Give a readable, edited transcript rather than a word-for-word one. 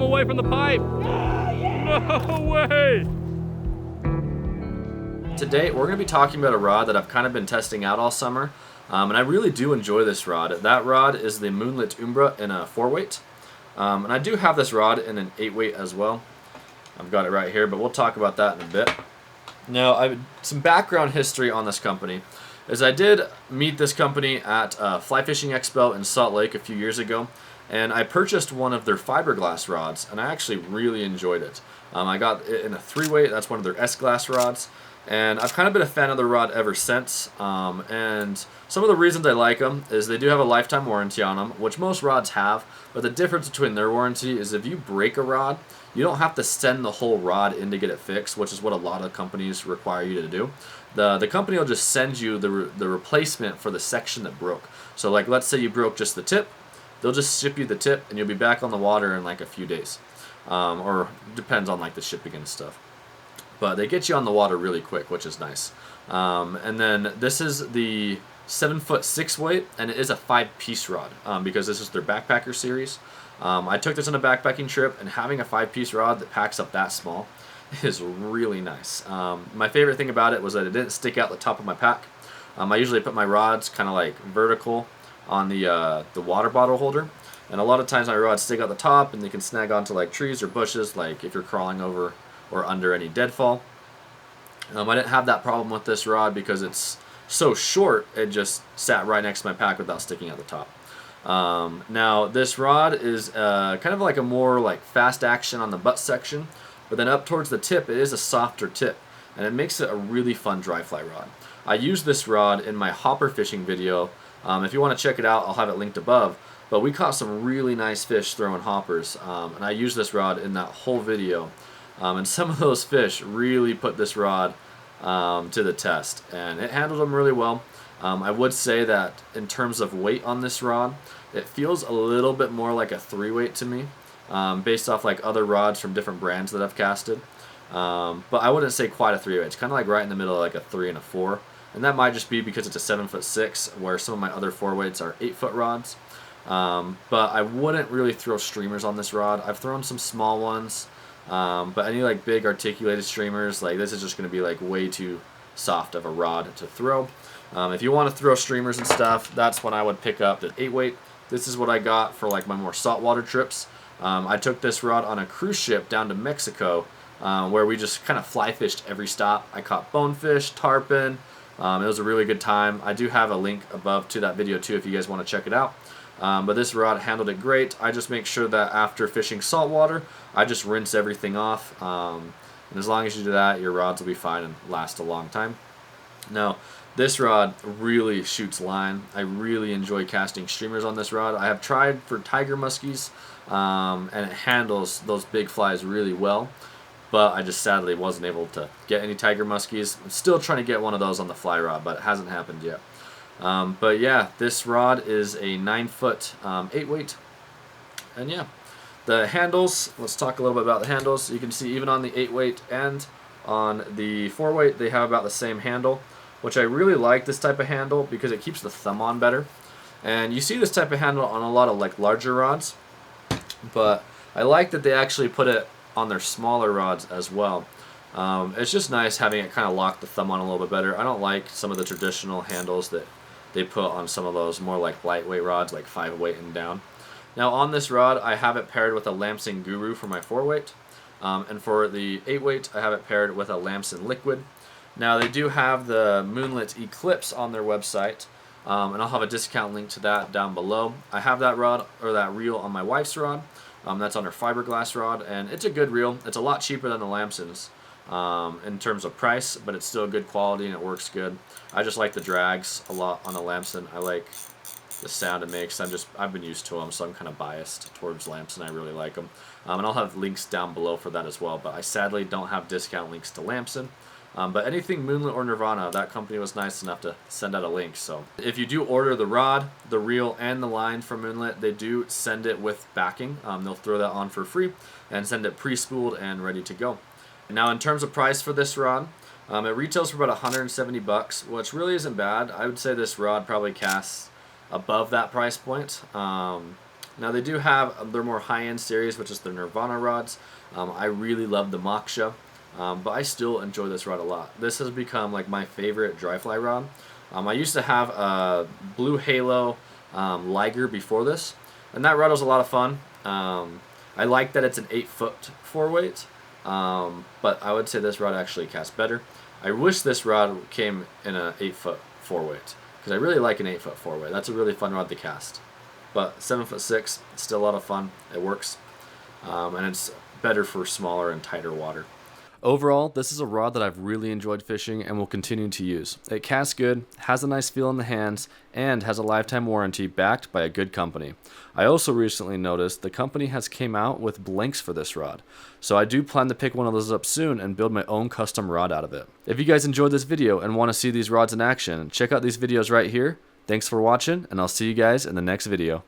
away from the pipe. No way. Today we're going to be talking about a rod that I've kind of been testing out all summer, and I really do enjoy this rod. That rod is the Moonlit Umbra in a 4-weight, and I do have this rod in an 8-weight as well. I've got it right here, but we'll talk about that in a bit. Now, some background history on this company is I did meet this company at Fly Fishing Expo in Salt Lake a few years ago, and I purchased one of their fiberglass rods, and I actually really enjoyed it. I got it in a 3-weight. That's one of their S-glass rods. And I've kind of been a fan of the rod ever since, and some of the reasons I like them is they do have a lifetime warranty on them, which most rods have, but the difference between their warranty is if you break a rod, you don't have to send the whole rod in to get it fixed, which is what a lot of companies require you to do. The company will just send you the replacement for the section that broke. So like, let's say you broke just the tip, they'll just ship you the tip and you'll be back on the water in like a few days, or depends on like the shipping and stuff. But they get you on the water really quick, which is nice. And then this is the 7-foot 6-weight, and it is a 5-piece rod because this is their backpacker series. I took this on a backpacking trip, and having a 5-piece rod that packs up that small is really nice. My favorite thing about it was that it didn't stick out the top of my pack. I usually put my rods kind of like vertical on the water bottle holder, and a lot of times my rods stick out the top, and they can snag onto like trees or bushes, like if you're crawling over or under any deadfall. I didn't have that problem with this rod because it's so short, it just sat right next to my pack without sticking at the top. Now this rod is kind of like a more like fast action on the butt section, but then up towards the tip it is a softer tip, and it makes it a really fun dry fly rod. I used this rod in my hopper fishing video. If you want to check it out, I'll have it linked above, but we caught some really nice fish throwing hoppers, and I used this rod in that whole video. And some of those fish really put this rod to the test, and it handled them really well. I would say that in terms of weight on this rod, it feels a little bit more like a 3-weight to me, based off like other rods from different brands that I've casted. But I wouldn't say quite a 3-weight. It's kind of like right in the middle of like a 3 and a 4, and that might just be because it's a 7-foot 6, where some of my other 4-weights are 8-foot rods. But I wouldn't really throw streamers on this rod. I've thrown some small ones. But any like big articulated streamers, like this is just going to be like way too soft of a rod to throw. If you want to throw streamers and stuff, that's when I would pick up the 8-weight. This is what I got for like my more saltwater trips. I took this rod on a cruise ship down to Mexico, where we just kind of fly fished every stop. I caught bonefish, tarpon. It was a really good time. I do have a link above to that video too if you guys want to check it out. But this rod handled it great. I just make sure that after fishing saltwater, I just rinse everything off. And as long as you do that, your rods will be fine and last a long time. Now, this rod really shoots line. I really enjoy casting streamers on this rod. I have tried for tiger muskies, and it handles those big flies really well. But I just sadly wasn't able to get any tiger muskies. I'm still trying to get one of those on the fly rod, but it hasn't happened yet. But yeah, this rod is a 9-foot 8-weight, and yeah, the handles, let's talk a little bit about the handles. You can see even on the 8-weight and on the 4-weight they have about the same handle, which I really like this type of handle because it keeps the thumb on better. And you see this type of handle on a lot of like larger rods, but I like that they actually put it on their smaller rods as well. It's just nice having it kind of lock the thumb on a little bit better. I don't like some of the traditional handles that they put on some of those more like lightweight rods, like 5-weight and down. Now on this rod, I have it paired with a Lamson Guru for my 4-weight, and for the 8-weight, I have it paired with a Lamson Liquid. Now they do have the Moonlit Eclipse on their website, and I'll have a discount link to that down below. I have that rod, or that reel, on my wife's rod. That's on her fiberglass rod, and it's a good reel. It's a lot cheaper than the Lamson's in terms of price, but it's still good quality and it works good. I just like the drags a lot on the Lamson. I like the sound it makes. I've been used to them, so I'm kind of biased towards Lamson. I really like them, and I'll have links down below for that as well. But I sadly don't have discount links to Lamson. But anything Moonlit or Nirvana, that company was nice enough to send out a link. So if you do order the rod, the reel, and the line from Moonlit, they do send it with backing. They'll throw that on for free and send it pre-spooled and ready to go. Now in terms of price for this rod, it retails for about $170, which really isn't bad. I would say this rod probably casts above that price point. Now they do have their more high-end series, which is the Nirvana rods. I really love the Moksha, but I still enjoy this rod a lot. This has become like my favorite dry fly rod. I used to have a Blue Halo Liger before this, and that rod was a lot of fun. I like that it's an 8-foot 4-weight, but I would say this rod actually casts better. I wish this rod came in an 8-foot 4-weight, because I really like an 8-foot 4-weight. That's a really fun rod to cast. But 7'6", it's still a lot of fun. It works, and it's better for smaller and tighter water. Overall, this is a rod that I've really enjoyed fishing and will continue to use. It casts good, has a nice feel in the hands, and has a lifetime warranty backed by a good company. I also recently noticed the company has came out with blanks for this rod, so I do plan to pick one of those up soon and build my own custom rod out of it. If you guys enjoyed this video and want to see these rods in action, check out these videos right here. Thanks for watching, and I'll see you guys in the next video.